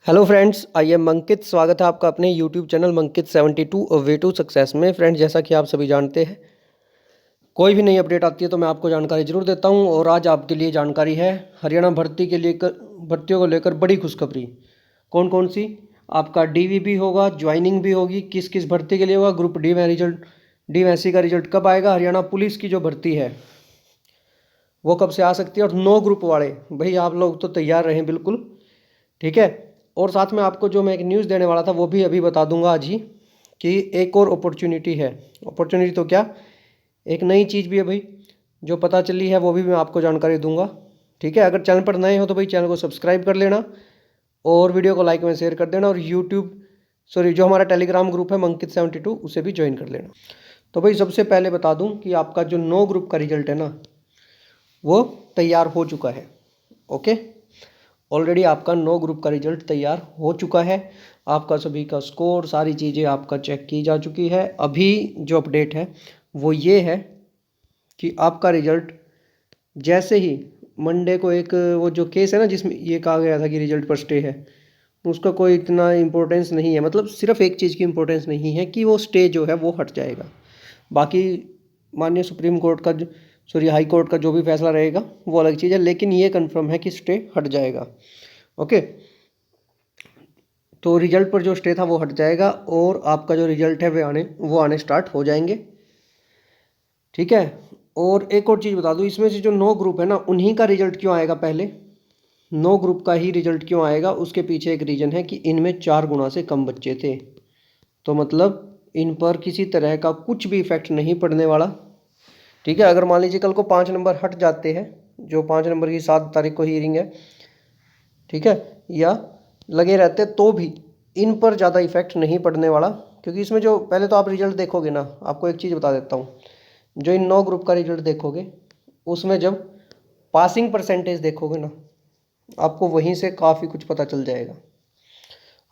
Hello friends, I am Ankit. स्वागत है आपका अपने YouTube channel Mankit 72 way to success में। फ्रेंड्स, जैसा कि आप सभी जानते हैं, कोई भी नई अपडेट आती है तो मैं आपको जानकारी जरूर देता हूं। और आज आपके लिए जानकारी है हरियाणा भर्ती के लिए भर्तियों को लेकर बड़ी खुशखबरी। कौन कौन सी? आपका डीवीबी होगा, ज्वाइनिंग भी होगी, किस किस भर्ती के लिए होगा, ग्रुप डी में रिजल्ट, डी में सी का रिजल्ट कब आएगा, हरियाणा पुलिस की जो भर्ती है वो कब से आ सकती है, और 9 ग्रुप वाले भाई आप लोग तो तैयार रहें बिल्कुल। ठीक है। और साथ में आपको जो मैं एक न्यूज़ देने वाला था वो भी अभी बता दूंगा आज ही, कि एक और अपॉर्चुनिटी है। अपॉर्चुनिटी तो क्या, एक नई चीज़ भी है भाई जो पता चली है, वो भी मैं आपको जानकारी दूंगा। ठीक है। अगर चैनल पर नए हो तो भाई चैनल को सब्सक्राइब कर लेना और वीडियो को लाइक में शेयर कर देना, और जो हमारा टेलीग्राम ग्रुप है मंकित 72 उसे भी ज्वाइन कर लेना। तो भाई सबसे पहले बता दूं कि आपका जो 9 ग्रुप का रिजल्ट है ना, वो तैयार हो चुका है। ओके, ऑलरेडी आपका 9 ग्रुप का रिजल्ट तैयार हो चुका है। आपका सभी का स्कोर, सारी चीज़ें आपका चेक की जा चुकी है। अभी जो अपडेट है वो ये है कि आपका रिजल्ट जैसे ही मंडे को, एक वो जो केस है ना जिसमें ये कहा गया था कि रिजल्ट पर स्टे है, उसका कोई इतना इम्पोर्टेंस नहीं है। मतलब सिर्फ एक चीज़ की इम्पोर्टेंस नहीं है कि वो स्टे जो है वो हट जाएगा। बाकी माननीय सुप्रीम कोर्ट का हाई कोर्ट का जो भी फैसला रहेगा वो अलग चीज़ है, लेकिन ये कंफर्म है कि स्टे हट जाएगा। ओके, तो रिजल्ट पर जो स्टे था वो हट जाएगा और आपका जो रिजल्ट है वो आने स्टार्ट हो जाएंगे। ठीक है। और एक और चीज़ बता दूं, इसमें से जो 9 ग्रुप है ना, उन्हीं का रिजल्ट क्यों आएगा, पहले 9 ग्रुप का ही रिजल्ट क्यों आएगा, उसके पीछे एक रीज़न है कि इनमें 4 गुना से कम बच्चे थे। तो मतलब इन पर किसी तरह का कुछ भी इफेक्ट नहीं पड़ने वाला। ठीक है। अगर मान लीजिए कल को 5 नंबर हट जाते हैं, जो 5 नंबर की 7 तारीख को हियरिंग है, ठीक है, या लगे रहते तो भी इन पर ज़्यादा इफेक्ट नहीं पड़ने वाला। क्योंकि इसमें जो पहले तो आप रिजल्ट देखोगे ना, आपको एक चीज़ बता देता हूँ, जो इन 9 ग्रुप का रिजल्ट देखोगे उसमें जब पासिंग परसेंटेज देखोगे ना, आपको वहीं से काफ़ी कुछ पता चल जाएगा।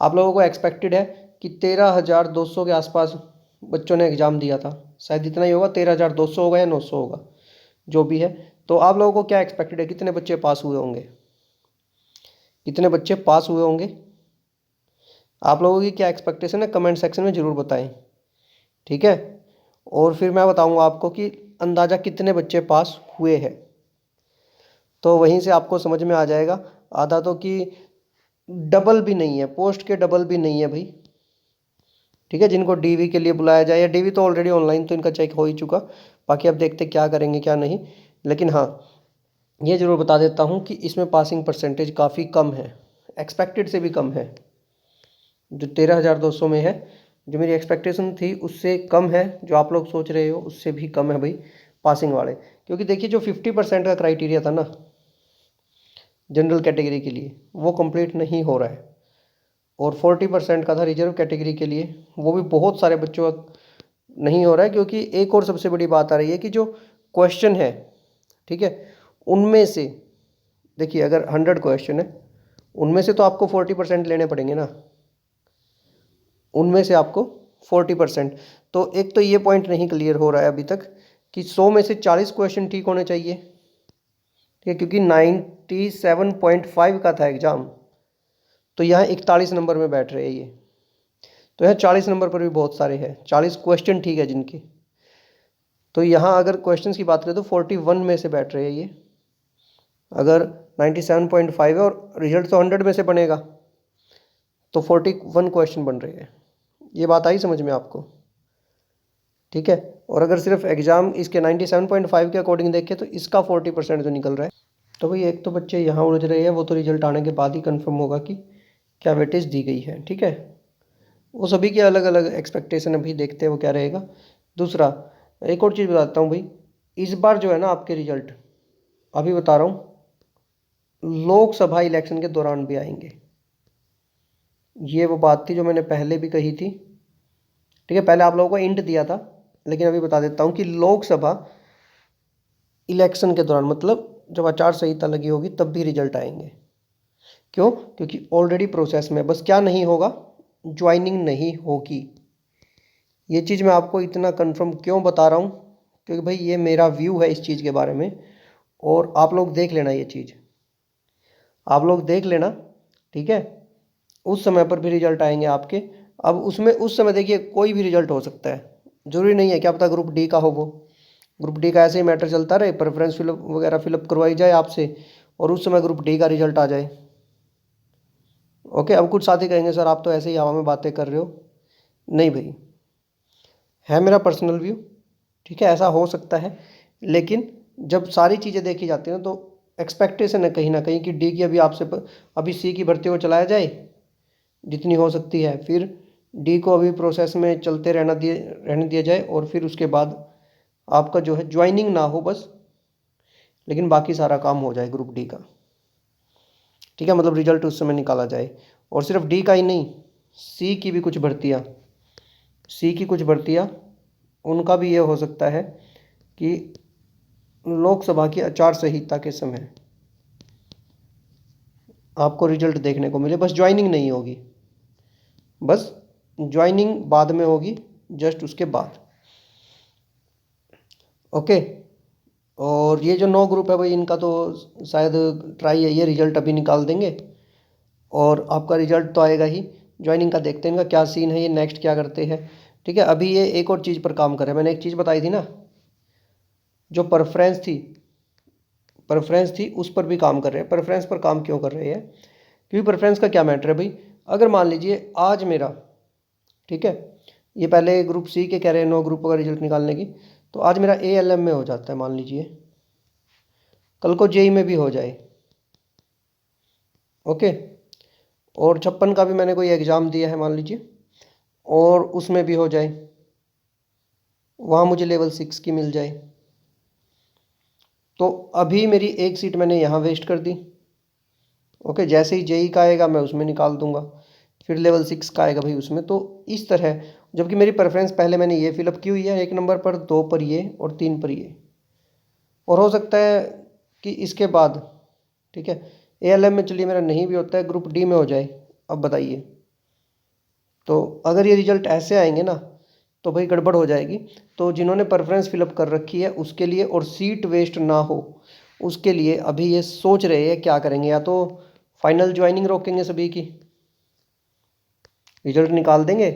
आप लोगों को एक्सपेक्टेड है कि 13,200 के आसपास बच्चों ने एग्ज़ाम दिया था, शायद इतना ही होगा, 13,200 होगा या 900 होगा, जो भी है। तो आप लोगों को क्या एक्सपेक्टेड है, कितने बच्चे पास हुए होंगे, कितने बच्चे पास हुए होंगे? आप लोगों की क्या एक्सपेक्टेशन है, कमेंट सेक्शन में ज़रूर बताएं। ठीक है। और फिर मैं बताऊंगा आपको कि अंदाज़ा कितने बच्चे पास हुए हैं, तो वहीं से आपको समझ में आ जाएगा। आधा तो कि डबल भी नहीं है, पोस्ट के डबल भी नहीं है भाई। ठीक है। जिनको डीवी के लिए बुलाया जाए, या डीवी तो ऑलरेडी ऑनलाइन तो इनका चेक हो ही चुका, बाकी अब देखते क्या करेंगे क्या नहीं। लेकिन हाँ, ये ज़रूर बता देता हूँ कि इसमें पासिंग परसेंटेज काफ़ी कम है, एक्सपेक्टेड से भी कम है। जो 13,200 में है, जो मेरी एक्सपेक्टेशन थी उससे कम है, जो आप लोग सोच रहे हो उससे भी कम है भाई पासिंग वाले। क्योंकि देखिए, जो 50% का क्राइटेरिया था ना जनरल कैटेगरी के लिए, वो कंप्लीट नहीं हो रहा है। और 40% का था रिजर्व कैटेगरी के लिए, वो भी बहुत सारे बच्चों का नहीं हो रहा है। क्योंकि एक और सबसे बड़ी बात आ रही है कि जो क्वेश्चन है, ठीक है, उनमें से देखिए, अगर 100 क्वेश्चन है, उनमें से तो आपको 40% लेने पड़ेंगे ना, उनमें से आपको 40%। तो एक तो ये पॉइंट नहीं क्लियर हो रहा है अभी तक कि 100 में से 40 क्वेश्चन ठीक होने चाहिए। ठीक है, क्योंकि 97.5 का था एग्ज़ाम, तो यहाँ 41 नंबर में बैठ रहे हैं ये, तो यहाँ 40 नंबर पर भी बहुत सारे हैं, 40 क्वेश्चन ठीक है जिनके। तो यहाँ अगर क्वेश्चंस की बात करें तो 41 में से बैठ रहे हैं ये। अगर 97.5 है और रिजल्ट तो 100 में से बनेगा, तो 41 क्वेश्चन बन रहे हैं। ये बात आई समझ में आपको? ठीक है। और अगर सिर्फ एग्ज़ाम इसके 97.5 के अकॉर्डिंग देखें तो इसका 40% जो निकल रहा है, तो भाई एक तो बच्चे यहाँ उलझ रहे हैं, वो तो रिजल्ट आने के बाद ही कंफर्म होगा कि क्या वेटेज दी गई है। ठीक है। वो सभी के अलग अलग एक्सपेक्टेशन अभी देखते हैं वो क्या रहेगा। दूसरा, एक और चीज़ बताता हूँ भाई, इस बार जो है ना आपके रिजल्ट, अभी बता रहा हूँ, लोकसभा इलेक्शन के दौरान भी आएंगे। ये वो बात थी जो मैंने पहले भी कही थी। ठीक है, पहले आप लोगों को इंट दिया था, लेकिन अभी बता देता हूँ कि लोकसभा इलेक्शन के दौरान, मतलब जब आचार संहिता लगी होगी तब भी रिजल्ट आएंगे। क्यों? क्योंकि ऑलरेडी प्रोसेस में, बस क्या नहीं होगा, ज्वाइनिंग नहीं होगी। ये चीज़ मैं आपको इतना कंफर्म क्यों बता रहा हूँ, क्योंकि भाई ये मेरा व्यू है इस चीज़ के बारे में, और आप लोग देख लेना, ये चीज़ आप लोग देख लेना। ठीक है। उस समय पर भी रिजल्ट आएंगे आपके। अब उसमें उस समय देखिए कोई भी रिजल्ट हो सकता है, ज़रूरी नहीं है क्या पता ग्रुप डी का हो वो। ग्रुप डी का ऐसे ही मैटर चलता रहे, प्रेफरेंस फिलअप वगैरह फिलअप करवाई जाए आपसे और उस समय ग्रुप डी का रिजल्ट आ जाए। ओके, अब कुछ साथी कहेंगे सर आप तो ऐसे ही हवा में बातें कर रहे हो। नहीं भाई, है मेरा पर्सनल व्यू, ठीक है, ऐसा हो सकता है। लेकिन जब सारी चीज़ें देखी जाती हैं तो एक्सपेक्टेशन है कहीं ना कहीं कि डी की अभी आपसे अभी सी की भर्ती को चलाया जाए जितनी हो सकती है, फिर डी को अभी प्रोसेस में चलते रहने दिया जाए और फिर उसके बाद आपका जो है ज्वाइनिंग ना हो बस, लेकिन बाकी सारा काम हो जाए ग्रुप डी का। ठीक है, मतलब रिजल्ट उस समय निकाला जाए। और सिर्फ डी का ही नहीं, सी की भी कुछ भर्तियाँ, सी की कुछ भर्तियाँ उनका भी ये हो सकता है कि लोकसभा की आचार संहिता के समय आपको रिजल्ट देखने को मिले, बस ज्वाइनिंग नहीं होगी, बस ज्वाइनिंग बाद में होगी, जस्ट उसके बाद। ओके, और ये जो 9 ग्रुप है भाई इनका तो शायद ट्राई है, ये रिजल्ट अभी निकाल देंगे और आपका रिजल्ट तो आएगा ही। ज्वाइनिंग का देखते हैं इनका क्या सीन है, ये नेक्स्ट क्या करते हैं। ठीक है, अभी ये एक और चीज़ पर काम कर रहे हैं, मैंने एक चीज़ बताई थी ना, जो प्रेफरेंस थी उस पर भी काम कर रहे हैं। प्रेफरेंस पर काम क्यों कर रहे हैं, क्योंकि प्रेफरेंस का क्या मैटर है भाई, अगर मान लीजिए आज मेरा, ठीक है, ये पहले ग्रुप सी के कह रहे हैं 9 ग्रुपों का रिजल्ट निकालने की, तो आज मेरा ALM में हो जाता है मान लीजिए, कल को JEE में भी हो जाए। ओके, और 56 का भी मैंने कोई एग्ज़ाम दिया है मान लीजिए और उसमें भी हो जाए, वहाँ मुझे लेवल 6 की मिल जाए, तो अभी मेरी एक सीट मैंने यहाँ वेस्ट कर दी। ओके, जैसे ही JEE का आएगा मैं उसमें निकाल दूंगा, फिर लेवल 6 का आएगा भाई उसमें, तो इस तरह, जबकि मेरी प्रेफरेंस पहले मैंने ये फिलअप की हुई है 1 नंबर पर, 2 पर ये और 3 पर ये, और हो सकता है कि इसके बाद, ठीक है, ALM में चलिए मेरा नहीं भी होता है, ग्रुप डी में हो जाए। अब बताइए, तो अगर ये रिजल्ट ऐसे आएंगे ना तो भाई गड़बड़ हो जाएगी। तो जिन्होंने प्रेफरेंस फिलअप कर रखी है उसके लिए, और सीट वेस्ट ना हो उसके लिए अभी ये सोच रहे हैं क्या करेंगे, या तो फाइनल ज्वाइनिंग रोकेंगे सभी की, रिजल्ट निकाल देंगे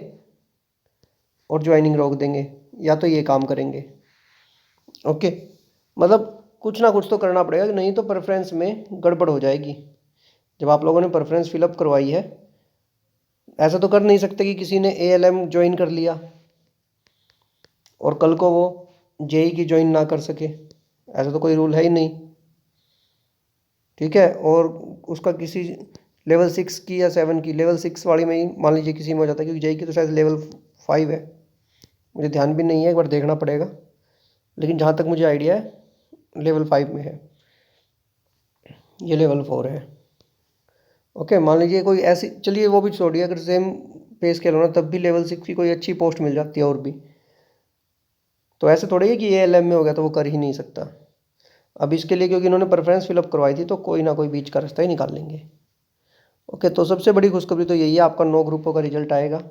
और ज्वाइनिंग रोक देंगे, या तो ये काम करेंगे। ओके, मतलब कुछ ना कुछ तो करना पड़ेगा, नहीं तो प्रेफरेंस में गड़बड़ हो जाएगी। जब आप लोगों ने प्रेफरेंस फिलअप करवाई है, ऐसा तो कर नहीं सकते कि किसी ने ALM ज्वाइन कर लिया और कल को वो JEE की ज्वाइन ना कर सके, ऐसा तो कोई रूल है ही नहीं। ठीक है, और उसका किसी लेवल 6 की या 7 की, लेवल 6 वाली में ही मान लीजिए किसी में हो जाता है, क्योंकि JEE की तो शायद लेवल 5 है, मुझे ध्यान भी नहीं है, एक बार देखना पड़ेगा, लेकिन जहाँ तक मुझे आइडिया है लेवल 5 में है, ये लेवल 4 है। ओके, मान लीजिए कोई ऐसी, चलिए वो भी छोड़िए, अगर सेम पे स्केल होना तब भी लेवल 6 की कोई अच्छी पोस्ट मिल जाती है और भी, तो ऐसे थोड़ी है कि ALM में हो गया तो वो कर ही नहीं सकता। अब इसके लिए क्योंकि इन्होंने प्रेफरेंस फिलअप करवाई थी तो कोई ना कोई बीच का रास्ता ही निकाल लेंगे। ओके, तो सबसे बड़ी खुशखबरी तो यही है, आपका 9 ग्रुपों का रिजल्ट आएगा।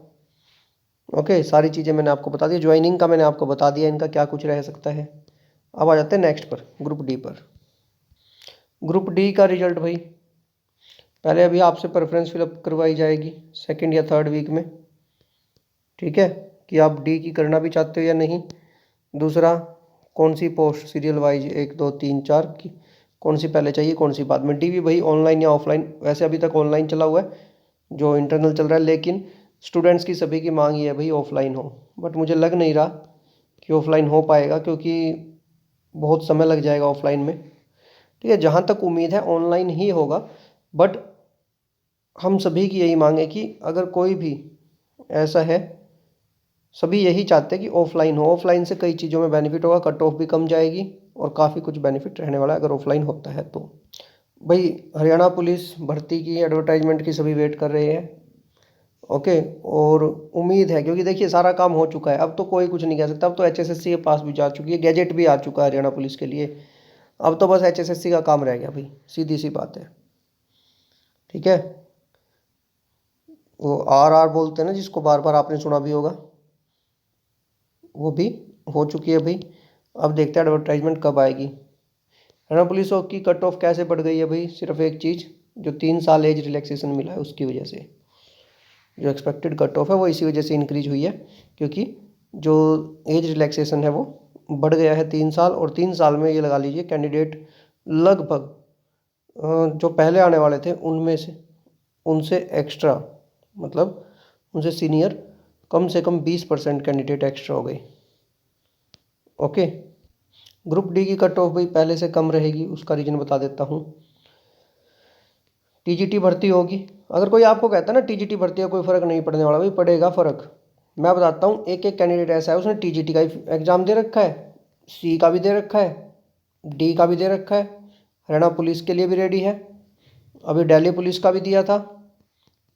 ओके, सारी चीज़ें मैंने आपको बता दी, ज्वाइनिंग का मैंने आपको बता दिया इनका क्या कुछ रह सकता है। अब आ जाते हैं नेक्स्ट पर, ग्रुप डी पर। ग्रुप डी का रिजल्ट भाई पहले अभी आपसे प्रेफरेंस फिलअप करवाई जाएगी 2nd या 3rd वीक में, ठीक है, कि आप डी की करना भी चाहते हो या नहीं। दूसरा, कौन सी पोस्ट सीरियल वाइज 1 2 3 4 की कौन सी पहले चाहिए कौन सी बाद में। डी भी भाई ऑनलाइन या ऑफलाइन, वैसे अभी तक ऑनलाइन चला हुआ है जो इंटरनल चल रहा है, लेकिन स्टूडेंट्स की सभी की मांग ये है भाई ऑफलाइन हो, बट मुझे लग नहीं रहा कि ऑफलाइन हो पाएगा, क्योंकि बहुत समय लग जाएगा ऑफलाइन में। ठीक है, जहाँ तक उम्मीद है ऑनलाइन ही होगा, बट हम सभी की यही मांग है कि अगर कोई भी ऐसा है, सभी यही चाहते हैं कि ऑफलाइन हो। ऑफलाइन से कई चीज़ों में बेनिफिट होगा, कट ऑफ भी कम जाएगी और काफ़ी कुछ बेनिफिट रहने वाला है अगर ऑफलाइन होता है तो। भाई हरियाणा पुलिस भर्ती की एडवर्टाइजमेंट की सभी वेट कर रहे हैं। ओके, और उम्मीद है, क्योंकि देखिए सारा काम हो चुका है, अब तो कोई कुछ नहीं कह सकता, अब तो HSSC के पास भी जा चुकी है, गैजेट भी आ चुका है हरियाणा पुलिस के लिए, अब तो बस HSSC का काम रह गया भाई, सीधी सी बात है। ठीक है, वो RR बोलते हैं ना जिसको, बार बार आपने सुना भी होगा, वो भी हो चुकी है भाई। अब देखते हैं एडवर्टाइजमेंट कब आएगी। हरियाणा पुलिस की कट ऑफ कैसे बढ़ गई है भाई, सिर्फ एक चीज़, जो 3 साल एज रिलैक्सेशन मिला है उसकी वजह से। जो एक्सपेक्टेड कट ऑफ है वो इसी वजह से इंक्रीज हुई है, क्योंकि जो एज रिलैक्सेशन है वो बढ़ गया है 3 साल, और 3 साल में ये लगा लीजिए कैंडिडेट लगभग जो पहले आने वाले थे उनमें से उनसे एक्स्ट्रा, मतलब उनसे सीनियर कम से कम 20% कैंडिडेट एक्स्ट्रा हो गए। ओके, ग्रुप डी की कट ऑफ भाई पहले से कम रहेगी, उसका रीज़न बता देता हूँ। टीजीटी भर्ती होगी, अगर कोई आपको कहता है ना टीजीटी भर्ती का कोई फ़र्क नहीं पड़ने वाला, भाई पड़ेगा फ़र्क। मैं बताता हूँ, एक एक कैंडिडेट ऐसा है उसने टीजीटी का एग्ज़ाम दे रखा है, सी का भी दे रखा है, डी का भी दे रखा है, हरियाणा पुलिस के लिए भी रेडी है, अभी दिल्ली पुलिस का भी दिया था,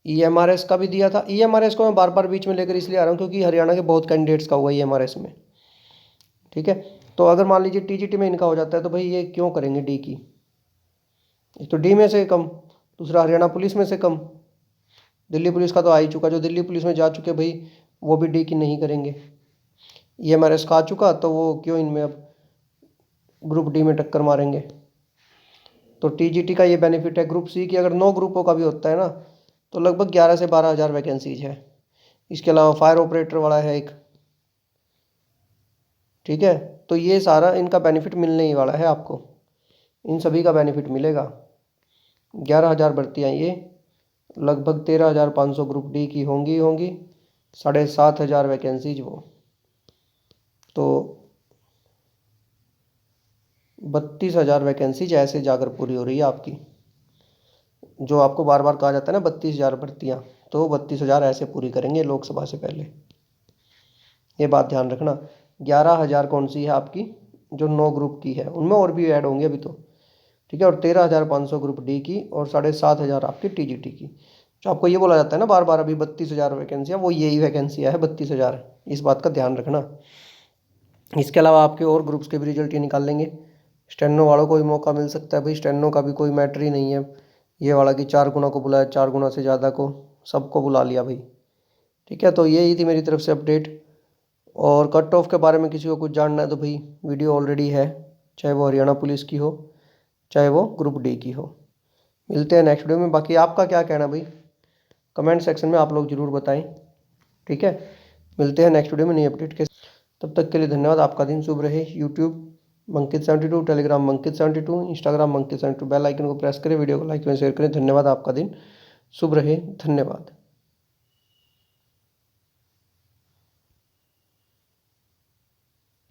ईएमआरएस का भी दिया था। ईएमआरएस को मैं बार बार बीच में लेकर इसलिए आ रहा हूँ क्योंकि हरियाणा के बहुत कैंडिडेट्स का हुआ ईएमआरएस में। ठीक है, तो अगर मान लीजिए टीजीटी में इनका हो जाता है तो भाई ये क्यों करेंगे डी की, एक तो डी में से कम, दूसरा हरियाणा पुलिस में से कम, दिल्ली पुलिस का तो आ ही चुका, जो दिल्ली पुलिस में जा चुके भाई वो भी डी की नहीं करेंगे। ईएमआरएस का आ चुका तो वो क्यों इनमें अब ग्रुप डी में टक्कर मारेंगे। तो टीजीटी का ये बेनिफिट है। ग्रुप सी की अगर 9 ग्रुपों का भी होता है ना तो लगभग 11 से 12 हज़ार वैकेंसीज है। इसके अलावा फायर ऑपरेटर वाला है एक। ठीक है, तो ये सारा इनका बेनिफिट मिलने ही वाला है आपको, इन सभी का बेनिफिट मिलेगा। 11,000 भर्तियाँ ये, लगभग 13,500 ग्रुप डी की होंगी 7,500 वैकेंसीज वो, तो 32,000 वैकेंसीज ऐसे जाकर पूरी हो रही है आपकी। जो आपको बार बार कहा जाता है ना 32,000 भर्तियाँ, तो 32,000 ऐसे पूरी करेंगे लोकसभा से पहले, ये बात ध्यान रखना। 11,000 कौन सी है आपकी, जो 9 ग्रुप की है, उनमें और भी ऐड होंगे अभी तो। ठीक है, और 13,500 ग्रुप डी की, और 7,500 आपकी टीजीटी की। जो आपको ये बोला जाता है ना बार बार अभी 32,000 वैकेंसियाँ, वो यही वैकेंसियाँ है 32,000, इस बात का ध्यान रखना। इसके अलावा आपके और ग्रुप्स के भी रिजल्ट ये निकाल लेंगे। स्टेनो वालों को भी मौका मिल सकता है भाई, स्टेनो का भी कोई मैटर ही नहीं है ये वाला कि 4 गुना को बुलाया, 4 गुना से ज़्यादा को, सबको बुला लिया भाई। ठीक है, तो यही थी मेरी तरफ से अपडेट। और कट ऑफ के बारे में किसी को कुछ जानना है तो भाई वीडियो ऑलरेडी है, चाहे वो हरियाणा पुलिस की हो चाहे वो ग्रुप डी की हो। मिलते हैं नेक्स्ट वीडियो में। बाकी आपका क्या कहना भाई, कमेंट सेक्शन में आप लोग ज़रूर बताएं। ठीक है, मिलते हैं नेक्स्ट वीडियो में नई अपडेट के। तब तक के लिए धन्यवाद, आपका दिन शुभ रहे। यूट्यूब मंकित72, टेलीग्राम मंकित72, इंस्टाग्राम मंकित72, बेल आइकन को प्रेस करें, वीडियो को लाइक करें, शेयर करें। धन्यवाद, आपका दिन शुभ रहे। धन्यवाद।